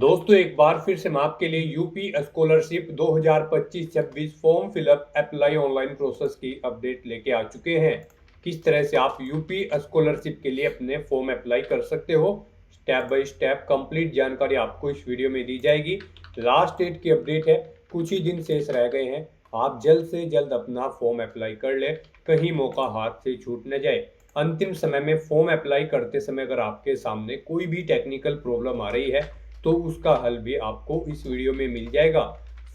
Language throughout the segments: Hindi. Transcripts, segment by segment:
दोस्तों एक बार फिर से मैं आपके लिए UP scholarship 2025-26 form fill up apply online process की अपडेट लेके आ चुके हैं। किस तरह से आप यूपी स्कॉलरशिप के लिए अपने फॉर्म अप्लाई कर सकते हो, स्टेप बाय स्टेप कंप्लीट जानकारी आपको इस वीडियो में दी जाएगी। लास्ट डेट की अपडेट है, कुछ ही दिन शेष रह गए हैं। आप जल्द से जल्द अपना फॉर्म अप्लाई कर ले, कहीं मौका हाथ से छूट न जाए। अंतिम समय में फॉर्म अप्लाई करते समय अगर आपके सामने कोई भी टेक्निकल प्रॉब्लम आ रही है तो उसका हल भी आपको इस वीडियो में मिल जाएगा।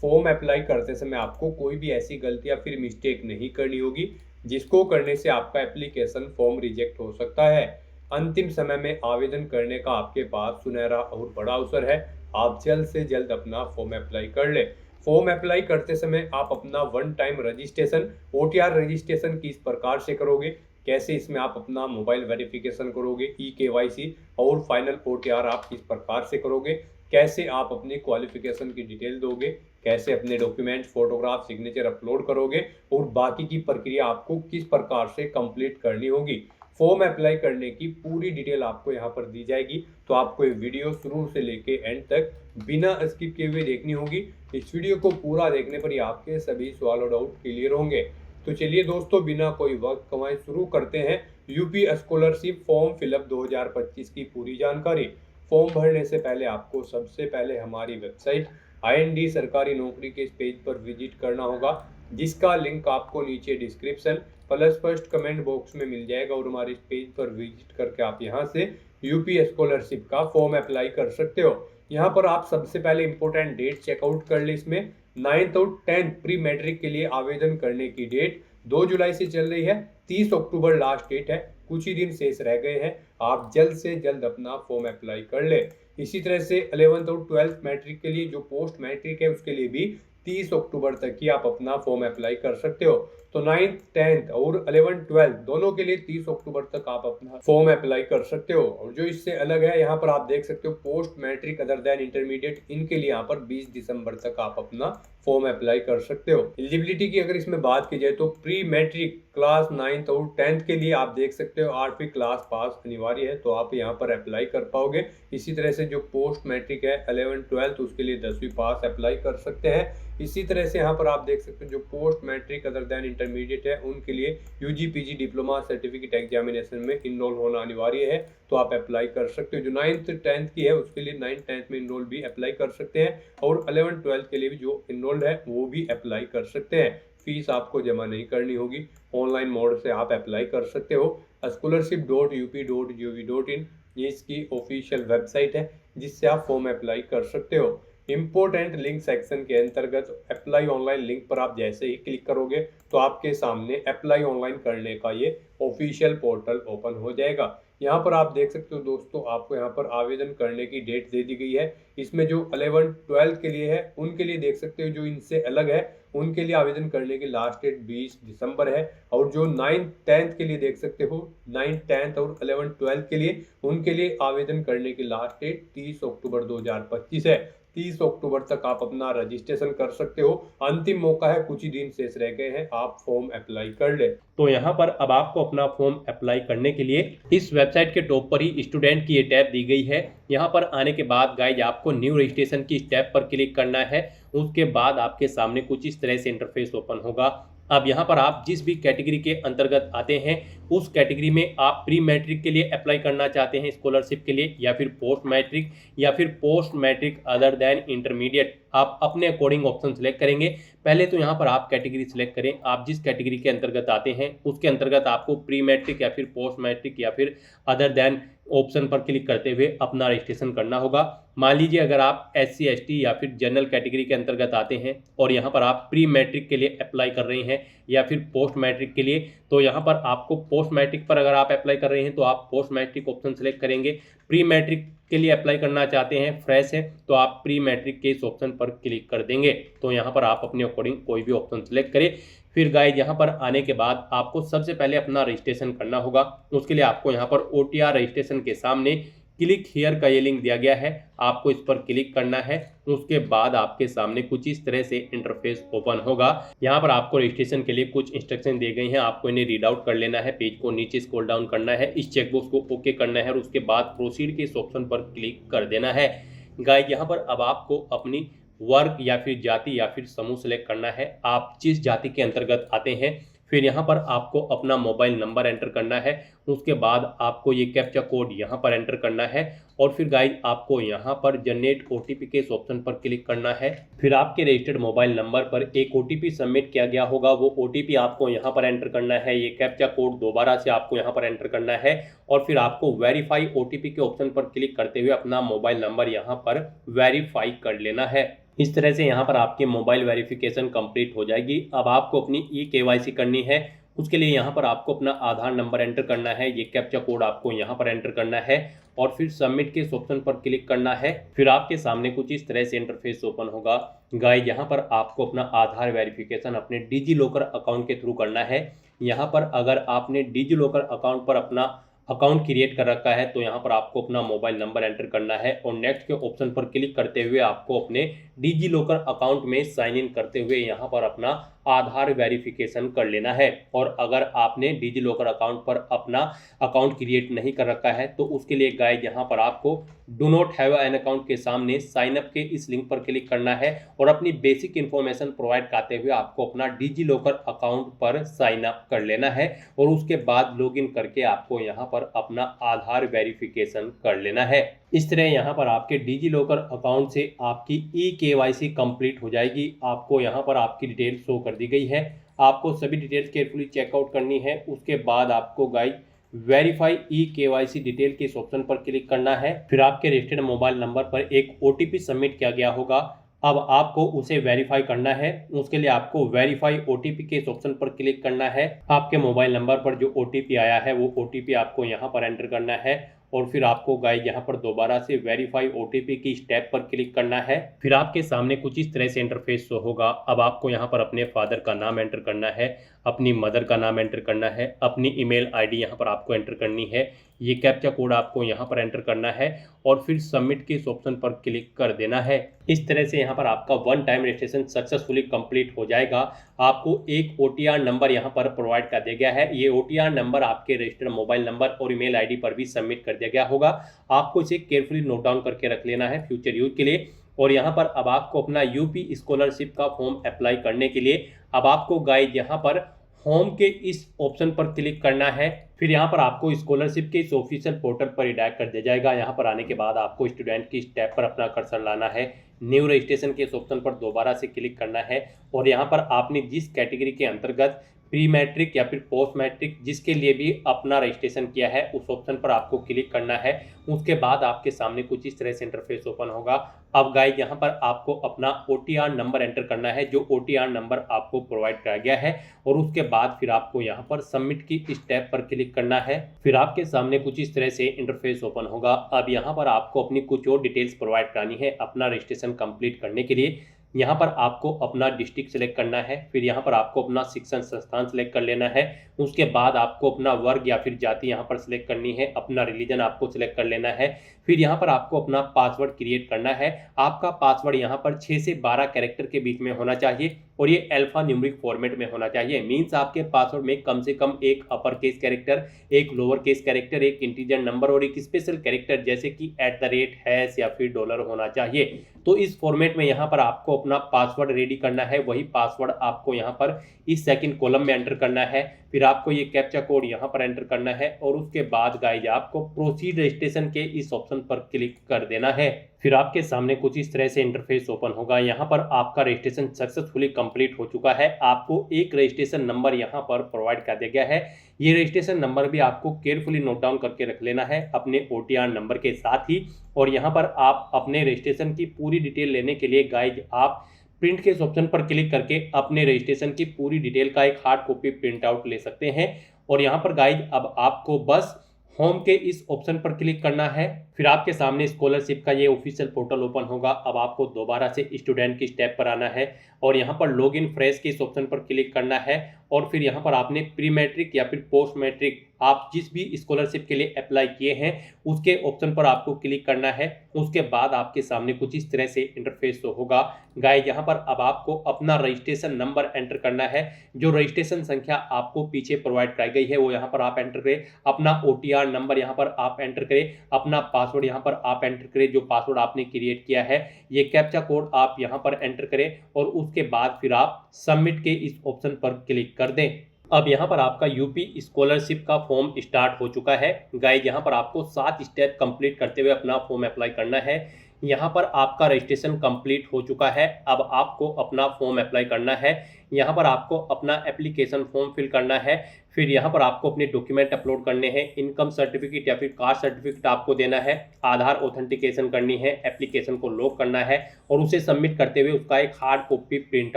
फॉर्म अप्लाई करते समय आपको कोई भी ऐसी गलती या फिर मिस्टेक नहीं करनी होगी जिसको करने से आपका एप्लीकेशन फॉर्म रिजेक्ट हो सकता है। अंतिम समय में आवेदन करने का आपके पास सुनहरा और बड़ा अवसर है। आप जल्द से जल्द अपना फॉर्म अप्लाई कर ले। फॉर्म अप्लाई करते समय आप अपना one time registration OTR registration किस प्रकार से करोगे, कैसे इसमें आप अपना मोबाइल वेरिफिकेशन करोगे, KYC और फाइनल OTR आप किस प्रकार से करोगे, कैसे आप अपनी क्वालिफिकेशन की डिटेल दोगे, कैसे अपने डॉक्यूमेंट फोटोग्राफ सिग्नेचर अपलोड करोगे और बाकी की प्रक्रिया आपको किस प्रकार से कंप्लीट करनी होगी। फॉर्म अप्लाई करने की पूरी डिटेल आपको यहाँ पर दी जाएगी, तो आपको ये वीडियो शुरू से लेके एंड तक बिना स्किप किए हुए देखनी होगी। इस वीडियो को पूरा देखने पर ही आपके सभी सवाल और डाउट क्लियर होंगे। तो चलिए दोस्तों, बिना कोई वक्त कमाए शुरू करते हैं यूपी स्कॉलरशिप फॉर्म फिलअप 2025 की पूरी जानकारी। फॉर्म भरने से पहले आपको सबसे पहले हमारी वेबसाइट IND सरकारी नौकरी के इस पेज पर विजिट करना होगा, जिसका लिंक आपको नीचे description plus first comment box में मिल जाएगा। और हमारे इस पेज पर विजिट करके आप यहां से यूपी स्कॉलरशिप का फॉर्म अप्लाई कर सकते हो। यहाँ पर आप सबसे पहले इंपॉर्टेंट डेट चेकआउट कर ले। इसमें 9th और 10th प्री मैट्रिक के लिए आवेदन करने की डेट 2 जुलाई से चल रही है। 30 अक्टूबर लास्ट डेट है, कुछ ही दिन शेष रह गए हैं। आप जल्द से जल्द अपना फॉर्म अप्लाई कर ले। इसी तरह से 11th और 12th मैट्रिक के लिए जो पोस्ट मैट्रिक है उसके लिए भी 30 अक्टूबर तक ही आप अपना फॉर्म अप्लाई कर सकते हो। तो 9th 10th और 11th 12th दोनों के लिए 30 अक्टूबर तक आप अपना फॉर्म अप्लाई कर सकते हो। और जो इससे अलग है, यहाँ पर आप देख सकते हो post matric other than intermediate, इनके लिए यहाँ पर 20 दिसंबर तक आप अपना फॉर्म अप्लाई कर सकते हो। एलिजिबिलिटी की अगर इसमें बात की जाए तो प्री मैट्रिक क्लास 9th और 10th के लिए आप देख सकते हो 8वीं क्लास पास अनिवार्य है, तो आप यहाँ पर अप्लाई कर पाओगे। इसी तरह से जो पोस्ट मैट्रिक है 11th 12th उसके लिए 10वीं पास अप्लाई कर सकते हैं। इसी तरह से यहाँ पर आप देख सकते हो जो post matric other than intermediate है उनके लिए UG PG diploma certificate examination में इनरोल होना अनिवार्य है, तो आप अप्लाई कर सकते हो। जो 9th 10th की है उसके लिए 9th 10th में इनरोल भी अप्लाई कर सकते हैं, और 11th 12th के लिए भी जो इनरोल्ड है वो भी अप्लाई कर सकते हैं। फीस आपको जमा नहीं करनी होगी, ऑनलाइन मोड से आप अप्लाई कर सकते हो। scholarship.up.gov.in ये इसकी ऑफिशियल वेबसाइट है जिससे आप फॉर्म अप्लाई कर सकते हो। इंपोर्टेंट लिंक सेक्शन के अंतर्गत अप्लाई ऑनलाइन लिंक पर आप जैसे ही क्लिक करोगे तो आपके सामने अप्लाई ऑनलाइन करने का ये ऑफिशियल पोर्टल ओपन हो जाएगा। यहाँ पर आप देख सकते हो दोस्तों, आपको यहाँ पर आवेदन करने की डेट दे दी गई है। इसमें जो 11th 12th के लिए है उनके लिए देख सकते हो जो इनसे अलग है उनके लिए आवेदन करने की लास्ट डेट 20 दिसंबर है। और जो 9th 10th के लिए देख सकते हो 9th 10th और 11th 12th के लिए उनके लिए आवेदन करने की लास्ट डेट 30 अक्टूबर 2025 है। 30 अक्टूबर तक आप अपना रजिस्ट्रेशन कर सकते हो। अंतिम मौका है, कुछ ही दिन शेष रह गए हैं, आप फॉर्म अप्लाई कर ले। तो यहाँ पर अब आपको अपना फॉर्म अप्लाई करने के लिए इस वेबसाइट के टॉप पर ही स्टूडेंट की ये टैब दी गई है। यहाँ पर आने के बाद गाइज आपको न्यू रजिस्ट्रेशन की टैब पर क्लिक करना है। उसके बाद आपके सामने कुछ इस तरह से इंटरफेस ओपन होगा। अब यहाँ पर आप जिस भी कैटेगरी के अंतर्गत आते हैं उस कैटेगरी में आप प्री मैट्रिक के लिए अप्लाई करना चाहते हैं स्कॉलरशिप के लिए, या फिर पोस्ट मैट्रिक, या फिर post matric other than intermediate, आप अपने अकॉर्डिंग ऑप्शन सेलेक्ट करेंगे। पहले तो यहाँ पर आप कैटेगरी सिलेक्ट करें, आप जिस कैटेगरी के अंतर्गत आते हैं उसके अंतर्गत आपको प्री मैट्रिक या फिर पोस्ट मैट्रिक या फिर अदर देन ऑप्शन पर क्लिक करते हुए अपना रजिस्ट्रेशन करना होगा। मान लीजिए अगर आप SC ST या फिर जनरल कैटेगरी के अंतर्गत आते हैं और यहाँ पर आप प्री मैट्रिक के लिए अप्लाई कर रहे हैं या फिर पोस्ट मैट्रिक के लिए, तो यहाँ पर आपको पोस्ट मैट्रिक पर अगर आप अप्लाई कर रहे हैं तो आप पोस्ट मैट्रिक ऑप्शन सेलेक्ट करेंगे। प्री मैट्रिक के लिए अप्लाई करना चाहते हैं, फ्रेश है, तो आप प्री मैट्रिक के इस ऑप्शन पर क्लिक कर देंगे। तो यहाँ पर आप अपने अकॉर्डिंग कोई भी ऑप्शन सेलेक्ट करें। फिर गाइज यहाँ पर आने के बाद आपको सबसे पहले अपना रजिस्ट्रेशन करना होगा। उसके लिए आपको यहाँ पर OTR रजिस्ट्रेशन के सामने क्लिक हियर का ये लिंक दिया गया है, आपको इस पर क्लिक करना है। उसके बाद आपके सामने कुछ इस तरह से इंटरफेस ओपन होगा। यहाँ पर आपको रजिस्ट्रेशन के लिए कुछ इंस्ट्रक्शन दिए गए हैं, आपको इन्हें रीड आउट कर लेना है। पेज को नीचे स्क्रॉल डाउन करना है, इस चेकबॉक्स को ओके करना है और उसके बाद प्रोसीड के इस ऑप्शन पर क्लिक कर देना है। गाइस यहाँ पर अब आपको अपनी वर्ग या फिर जाति या फिर समूह सेलेक्ट करना है, आप जिस जाति के अंतर्गत आते हैं। फिर यहाँ पर आपको अपना मोबाइल नंबर एंटर करना है, उसके बाद आपको ये कैप्चा कोड यहाँ पर एंटर करना है और फिर गाइस आपको यहाँ पर जनरेट ओटीपी के इस ऑप्शन पर क्लिक करना है। फिर आपके रजिस्टर्ड मोबाइल नंबर पर एक ओटीपी सबमिट किया गया होगा, वो ओटीपी आपको यहाँ पर एंटर करना है। ये कैप्चा कोड दोबारा से आपको यहाँ पर एंटर करना है और फिर आपको वेरीफाई ओटीपी के ऑप्शन पर क्लिक करते हुए अपना मोबाइल नंबर यहाँ पर वेरीफाई कर लेना है। इस तरह से यहाँ पर आपकी मोबाइल वेरिफिकेशन कंप्लीट हो जाएगी। अब आपको अपनी ई-केवाईसी करनी है, उसके लिए यहाँ पर आपको अपना आधार नंबर एंटर करना है, ये कैप्चा कोड आपको यहाँ पर एंटर करना है और फिर सबमिट के इस ऑप्शन पर क्लिक करना है। फिर आपके सामने कुछ इस तरह से इंटरफेस ओपन होगा। गाइस यहाँ पर आपको अपना आधार वेरिफिकेशन अपने डिजी लॉकर अकाउंट के थ्रू करना है। यहाँ पर अगर आपने डिजी लॉकर अकाउंट पर अपना अकाउंट क्रिएट कर रखा है तो यहाँ पर आपको अपना मोबाइल नंबर एंटर करना है और नेक्स्ट के ऑप्शन पर क्लिक करते हुए आपको अपने डिजी लॉकर अकाउंट में साइन इन करते हुए यहाँ पर अपना आधार वेरिफिकेशन कर लेना है। और अगर आपने डिजी लॉकर अकाउंट पर अपना अकाउंट क्रिएट नहीं कर रखा है तो उसके लिए गाइस यहाँ पर आपको do not have an account के सामने साइन अप के इस लिंक पर क्लिक करना है और अपनी बेसिक इन्फॉर्मेशन प्रोवाइड करते हुए आपको अपना डिजी लॉकर अकाउंट पर साइन अप कर लेना है और उसके बाद लॉगिन करके आपको यहाँ पर अपना आधार वेरिफिकेशन कर लेना है। इस तरह यहाँ पर आपके डिजी लॉकर अकाउंट से आपकी ई-केवाईसी कंप्लीट हो जाएगी। आपको यहाँ पर आपकी डिटेल शो कर दी गई है, आपको सभी डिटेल्स केयरफुली चेकआउट करनी है। उसके बाद आपको गाइस वेरीफाई ई-केवाईसी डिटेल के इस ऑप्शन पर क्लिक करना है। फिर आपके रजिस्टर्ड मोबाइल नंबर पर एक ओटीपी सबमिट किया गया होगा, अब आपको उसे वेरीफाई करना है। उसके लिए आपको वेरीफाई ओटीपी के इस ऑप्शन पर क्लिक करना है। आपके मोबाइल नंबर पर जो ओटीपी आया है वो ओटीपी आपको यहाँ पर एंटर करना है और फिर आपको गाइस यहाँ पर दोबारा से वेरीफाई ओटीपी की स्टेप पर क्लिक करना है। फिर आपके सामने कुछ इस तरह से इंटरफेस शो होगा। अब आपको यहाँ पर अपने फादर का नाम एंटर करना है, अपनी मदर का नाम एंटर करना है, अपनी ईमेल आईडी यहाँ पर आपको एंटर करनी है, ये कैप्चा कोड आपको यहाँ पर एंटर करना है और फिर सबमिट के इस ऑप्शन पर क्लिक कर देना है। इस तरह से यहाँ पर आपका one time registration successfully complete हो जाएगा। आपको एक ओटीआर नंबर यहाँ पर प्रोवाइड कर दिया गया है, ये ओटीआर नंबर आपके रजिस्टर्ड मोबाइल नंबर और ईमेल आईडी पर भी सबमिट कर दिया गया होगा। आपको इसे केयरफुली नोट डाउन करके रख लेना है फ्यूचर यूज के लिए। और यहाँ पर अब आपको अपना यूपी स्कॉलरशिप का फॉर्म अप्लाई करने के लिए अब आपको गाइस यहाँ पर होम के इस ऑप्शन पर क्लिक करना है। फिर यहाँ पर आपको स्कॉलरशिप के इस ऑफिशियल पोर्टल पर रिडायरेक्ट कर दिया जाएगा। यहाँ पर आने के बाद आपको स्टूडेंट की स्टेप पर अपना कर्सर लाना है, न्यू रजिस्ट्रेशन के इस ऑप्शन पर दोबारा से क्लिक करना है और यहाँ पर आपने जिस कैटेगरी के अंतर्गत प्री मैट्रिक या फिर पोस्ट मैट्रिक जिसके लिए भी अपना रजिस्ट्रेशन किया है उस ऑप्शन पर आपको क्लिक करना है। उसके बाद आपके सामने कुछ इस तरह से इंटरफेस ओपन होगा। अब गाइस यहाँ पर आपको अपना ओटीआर नंबर एंटर करना है, जो ओटीआर नंबर आपको प्रोवाइड कराया गया है और उसके बाद फिर आपको यहाँ पर सबमिट की स्टेप पर क्लिक करना है। फिर आपके सामने कुछ इस तरह से इंटरफेस ओपन होगा। अब यहाँ पर आपको अपनी कुछ और डिटेल्स प्रोवाइड करानी है अपना रजिस्ट्रेशन कंप्लीट करने के लिए। यहाँ पर आपको अपना डिस्ट्रिक्ट सेलेक्ट करना है, फिर यहाँ पर आपको अपना शिक्षण संस्थान सेलेक्ट कर लेना है। उसके बाद आपको अपना वर्ग या फिर जाति यहाँ पर सिलेक्ट करनी है, अपना रिलीजन आपको सिलेक्ट कर लेना है। फिर यहाँ पर आपको अपना पासवर्ड क्रिएट करना है। आपका पासवर्ड यहाँ पर 6 से 12 कैरेक्टर के बीच में होना चाहिए और ये अल्फा न्यूमेरिक फॉर्मेट में होना चाहिए। मीन्स आपके पासवर्ड में कम से कम एक अपर केस कैरेक्टर, एक लोअर केस कैरेक्टर, एक इंटीजर नंबर और एक स्पेशल कैरेक्टर जैसे कि @ या फिर $, होना चाहिए। तो इस फॉर्मेट में यहाँ पर आपको अपना पासवर्ड रेडी करना है, वही पासवर्ड आपको यहाँ पर इस सेकंड कॉलम में एंटर करना है। फिर आपको ये कैप्चा कोड यहाँ पर एंटर करना है और उसके बाद गाइस आपको प्रोसीड रजिस्ट्रेशन के इस ऑप्शन पर क्लिक कर देना है। फिर आपके सामने कुछ इस तरह से इंटरफेस ओपन होगा। यहाँ पर आपका रजिस्ट्रेशन सक्सेसफुली कंप्लीट हो चुका है। आपको एक रजिस्ट्रेशन नंबर यहाँ पर प्रोवाइड कर दिया गया है। ये रजिस्ट्रेशन नंबर भी आपको केयरफुली नोट डाउन करके रख लेना है अपने ओटीआर नंबर के साथ ही। और यहाँ पर आप अपने रजिस्ट्रेशन की पूरी डिटेल लेने के लिए गाइस आप प्रिंट के इस ऑप्शन पर क्लिक करके अपने रजिस्ट्रेशन की पूरी डिटेल का एक हार्ड कॉपी प्रिंट आउट ले सकते हैं। और यहाँ पर गाइस अब आपको बस होम के इस ऑप्शन पर क्लिक करना है। फिर आपके सामने स्कॉलरशिप का ये ऑफिशियल पोर्टल ओपन होगा। अब आपको दोबारा से स्टूडेंट की स्टेप पर आना है और यहाँ पर लॉगिन फ्रेश के इस ऑप्शन पर क्लिक करना है और फिर यहाँ पर आपने प्री मैट्रिक या फिर पोस्ट मैट्रिक आप जिस भी स्कॉलरशिप के लिए अप्लाई किए हैं उसके ऑप्शन पर आपको क्लिक करना है। उसके बाद आपके सामने कुछ इस तरह से इंटरफेस तो होगा। गाइस यहाँ पर अब आपको अपना रजिस्ट्रेशन नंबर एंटर करना है। जो रजिस्ट्रेशन संख्या आपको पीछे प्रोवाइड कराई गई है वो यहाँ पर आप एंटर करें। अपना OTR नंबर यहाँ पर आप एंटर करें। अपना पासवर्ड यहाँ पर आप एंटर करें जो पासवर्ड आपने क्रिएट किया है। ये कैप्चा कोड आप यहाँ पर एंटर करें और उसके बाद फिर आप सबमिट के इस ऑप्शन पर क्लिक कर दें। अब यहाँ पर आपका यूपी स्कॉलरशिप का फॉर्म स्टार्ट हो चुका है। गाइस यहाँ पर आपको 7 स्टेप कंप्लीट करते हुए अपना फॉर्म अप्लाई करना है। यहाँ पर आपका रजिस्ट्रेशन कंप्लीट हो चुका है। अब आपको अपना फॉर्म अप्लाई करना है। यहाँ पर आपको अपना एप्लीकेशन फॉर्म फिल करना है। फिर यहाँ पर आपको अपने डॉक्यूमेंट अपलोड करने हैं। इनकम सर्टिफिकेट या फिर कास्ट सर्टिफिकेट आपको देना है। आधार ऑथेंटिकेशन करनी है। एप्लीकेशन को लॉक करना है और उसे सबमिट करते हुए उसका एक हार्ड कॉपी प्रिंट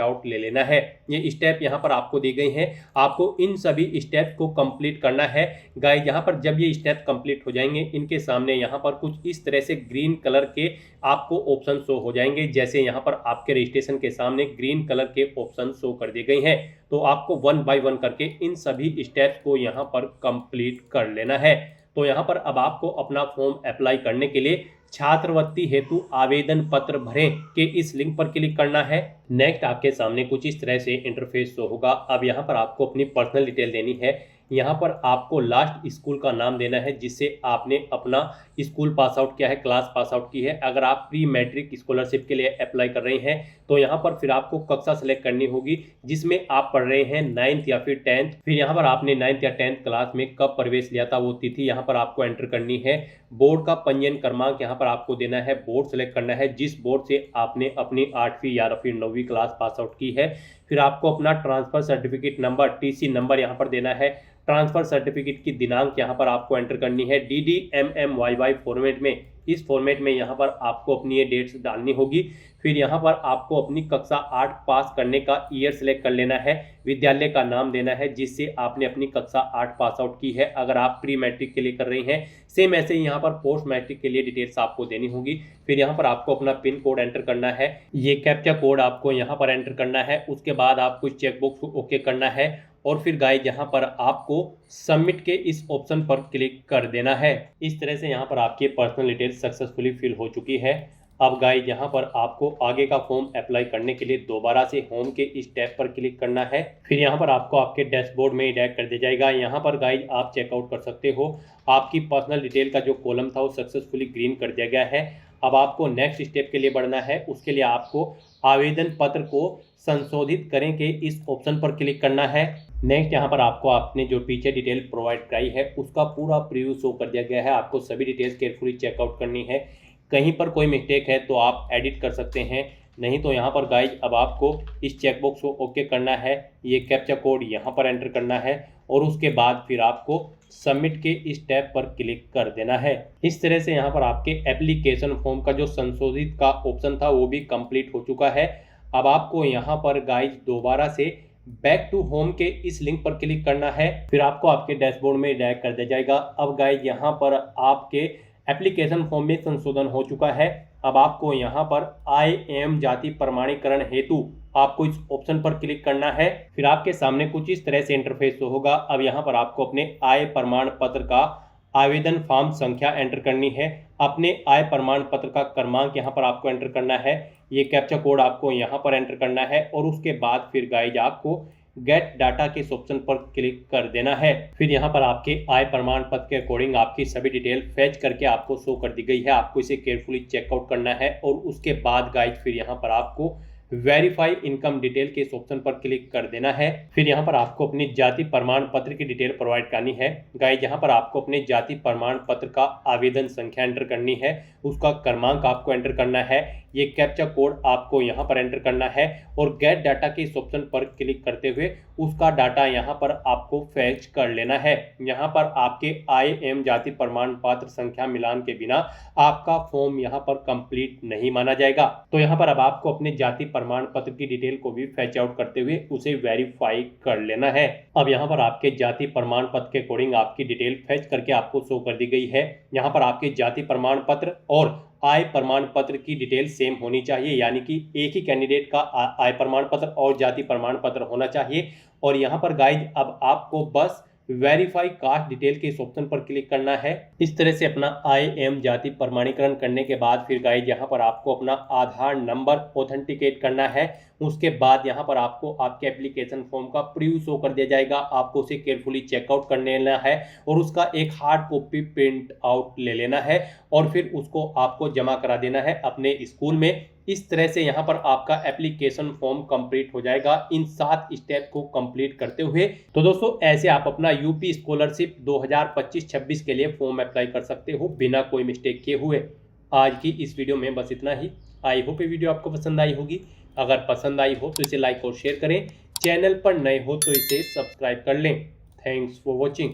आउट ले लेना है। ये स्टेप यहाँ पर आपको दी गई हैं। आपको इन सभी स्टेप को कंप्लीट करना है। गाइस यहाँ पर जब ये स्टेप कंप्लीट हो जाएंगे इनके सामने यहाँ पर कुछ इस तरह से ग्रीन कलर के आपको ऑप्शन शो हो जाएंगे। जैसे यहाँ पर आपके रजिस्ट्रेशन के सामने ग्रीन कलर के ऑप्शन शो कर दिए गए हैं। तो आपको 1 बाय 1 करके इन सभी स्टेप्स को यहाँ पर कंप्लीट कर लेना है। तो यहाँ पर अब आपको अपना फॉर्म अप्लाई करने के लिए छात्रवृत्ति हेतु आवेदन पत्र भरें के इस लिंक पर क्लिक करना है। नेक्स्ट आपके सामने कुछ इस तरह से इंटरफेस शो होगा। अब यहाँ पर आपको अपनी पर्सनल डिटेल देनी है। यहाँ पर आपको लास्ट स्कूल का नाम देना है जिससे आपने अपना स्कूल पास आउट किया है, क्लास पास आउट की है। अगर आप प्री मैट्रिक स्कॉलरशिप के लिए अप्लाई कर रहे हैं तो यहाँ पर फिर आपको कक्षा सेलेक्ट करनी होगी जिसमें आप पढ़ रहे हैं 9th या फिर 10th। फिर यहाँ पर आपने 9th या 10th क्लास में कब प्रवेश लिया था वो तिथि यहाँ पर आपको एंटर करनी है। बोर्ड का पंजीयन क्रमांक यहाँ पर आपको देना है। बोर्ड सेलेक्ट करना है जिस बोर्ड से आपने अपनी 8वीं या फिर 9वीं क्लास पास आउट की है। फिर आपको अपना transfer certificate number TC number यहाँ पर देना है। ट्रांसफर सर्टिफिकेट की दिनांक यहाँ पर आपको एंटर करनी है DDMMYY फॉर्मेट में। इस फॉर्मेट में यहाँ पर आपको अपनी ये डेट्स डालनी होगी। फिर यहाँ पर आपको अपनी कक्षा 8 पास करने का ईयर सेलेक्ट कर लेना है। विद्यालय का नाम देना है जिससे आपने अपनी कक्षा 8 पास आउट की है अगर आप प्री मैट्रिक के लिए कर रहे हैं। सेम ऐसे ही यहाँ पर पोस्ट मैट्रिक के लिए डिटेल्स आपको देनी होगी। फिर यहाँ पर आपको अपना पिन कोड एंटर करना है। ये कैप्चा कोड आपको यहाँ पर एंटर करना है। उसके बाद आपको चेकबॉक्स को ओके करना है और फिर गाइस यहाँ पर आपको सबमिट के इस ऑप्शन पर क्लिक कर देना है। इस तरह से यहाँ पर आपकी पर्सनल डिटेल्स सक्सेसफुली फिल हो चुकी है। अब गाइस यहाँ पर आपको आगे का फॉर्म अप्लाई करने के लिए दोबारा से होम के इस टैब पर क्लिक करना है। फिर यहाँ पर आपको आपके डैशबोर्ड में डायरेक्ट कर दिया जाएगा। यहाँ पर गाइस आप चेकआउट कर सकते हो। आपकी पर्सनल डिटेल का जो कॉलम था वो सक्सेसफुली ग्रीन कर दिया गया है। अब आपको नेक्स्ट स्टेप के लिए बढ़ना है। उसके लिए आपको आवेदन पत्र को संशोधित करें के इस ऑप्शन पर क्लिक करना है। नेक्स्ट यहाँ पर आपको आपने जो पीछे डिटेल प्रोवाइड कराई है उसका पूरा प्रीव्यू शो कर दिया गया है। आपको सभी डिटेल्स केयरफुली चेकआउट करनी है। कहीं पर कोई मिस्टेक है तो आप एडिट कर सकते हैं, नहीं तो यहाँ पर गाइज अब आपको इस चेकबॉक्स को ओके करना है। ये कैप्चा कोड यहाँ पर एंटर करना है और उसके बाद फिर आपको सबमिट के इस टैब पर क्लिक कर देना है। इस तरह से यहाँ पर आपके एप्लीकेशन फॉर्म का जो संशोधित का ऑप्शन था वो भी कंप्लीट हो चुका है। अब आपको यहाँ पर गाइज दोबारा से बैक टू होम के इस लिंक पर क्लिक करना है। फिर आपको आपके डैशबोर्ड में डायरेक्ट कर दिया जाएगा। अब गाइज यहाँ पर आपके एप्लीकेशन फॉर्म में संशोधन हो चुका है। अब आपको यहाँ पर IAM जाति प्रमाणीकरण हेतु आपको इस ऑप्शन पर क्लिक करना है। फिर आपके सामने कुछ इस तरह से इंटरफेस होगा। अब यहाँ पर आपको अपने आय प्रमाण पत्र का आवेदन फॉर्म संख्या एंटर करनी है। अपने आय प्रमाण पत्र का क्रमांक यहाँ पर आपको एंटर करना है। ये कैप्चा कोड आपको यहाँ पर एंटर करना है और उसके बाद फिर गाइज आपको गेट डाटा के इस ऑप्शन पर क्लिक कर देना है। फिर यहाँ पर आपके आय प्रमाण पत्र के अकॉर्डिंग आपकी सभी डिटेल फैच करके आपको शो कर दी गई है। आपको इसे केयरफुली चेकआउट करना है और उसके बाद गाइज फिर यहाँ पर आपको वेरीफाई इनकम डिटेल के इस ऑप्शन पर क्लिक कर देना है। फिर यहाँ पर आपको अपनी जाति प्रमाण पत्र की डिटेल प्रोवाइड करनी है। गाइज यहाँ पर आपको अपने जाति प्रमाण पत्र का आवेदन संख्या एंटर करनी है, उसका क्रमांक आपको एंटर करना है। ये कैप्चा कोड आपको यहाँ पर एंटर करना है और गेट डाटा के इस ऑप्शन पर क्लिक करते हुए उसका डाटा यहाँ पर आपको फैच कर लेना है। यहाँ पर आपके IAM जाति प्रमाण पत्र संख्या मिलान के बिना आपका फॉर्म यहाँ पर कंप्लीट नहीं माना जाएगा। तो यहाँ पर अब आपको अपने जाति प्रमाण पत्र की डिटेल को भी फैच आउट करते हुए उसे वेरीफाई कर लेना है। अब यहाँ पर आपके जाति प्रमाण पत्र के अकॉर्डिंग आपकी डिटेल फैच करके आपको शो कर दी गई है। यहाँ पर आपके जाति प्रमाण पत्र और आय प्रमाण पत्र की डिटेल सेम होनी चाहिए, यानी कि एक ही कैंडिडेट का आय प्रमाण पत्र और जाति प्रमाण पत्र होना चाहिए। और यहाँ पर गाइज अब आपको बस वेरीफाई कास्ट डिटेल के इस ऑप्शन पर क्लिक करना है। इस तरह से अपना IM जाति प्रमाणीकरण करने के बाद फिर गाइज यहाँ पर आपको अपना आधार नंबर ऑथेंटिकेट करना है। उसके बाद यहाँ पर आपको आपके एप्लीकेशन फॉर्म का प्रीव्यू शो कर दिया जाएगा। आपको उसे केयरफुली चेकआउट कर लेना है और उसका एक हार्ड कॉपी प्रिंट आउट ले लेना है और फिर उसको आपको जमा करा देना है अपने स्कूल में। इस तरह से यहाँ पर आपका एप्लीकेशन फॉर्म कंप्लीट हो जाएगा इन 7 स्टेप को कंप्लीट करते हुए। तो दोस्तों ऐसे आप अपना यूपी स्कॉलरशिप 2025-26 के लिए फॉर्म अप्लाई कर सकते हो बिना कोई मिस्टेक किए हुए। आज की इस वीडियो में बस इतना ही। आई होप ये वीडियो आपको पसंद आई होगी। अगर पसंद आई हो तो इसे लाइक और शेयर करें। चैनल पर नए हो तो इसे सब्सक्राइब कर लें। Thanks for watching.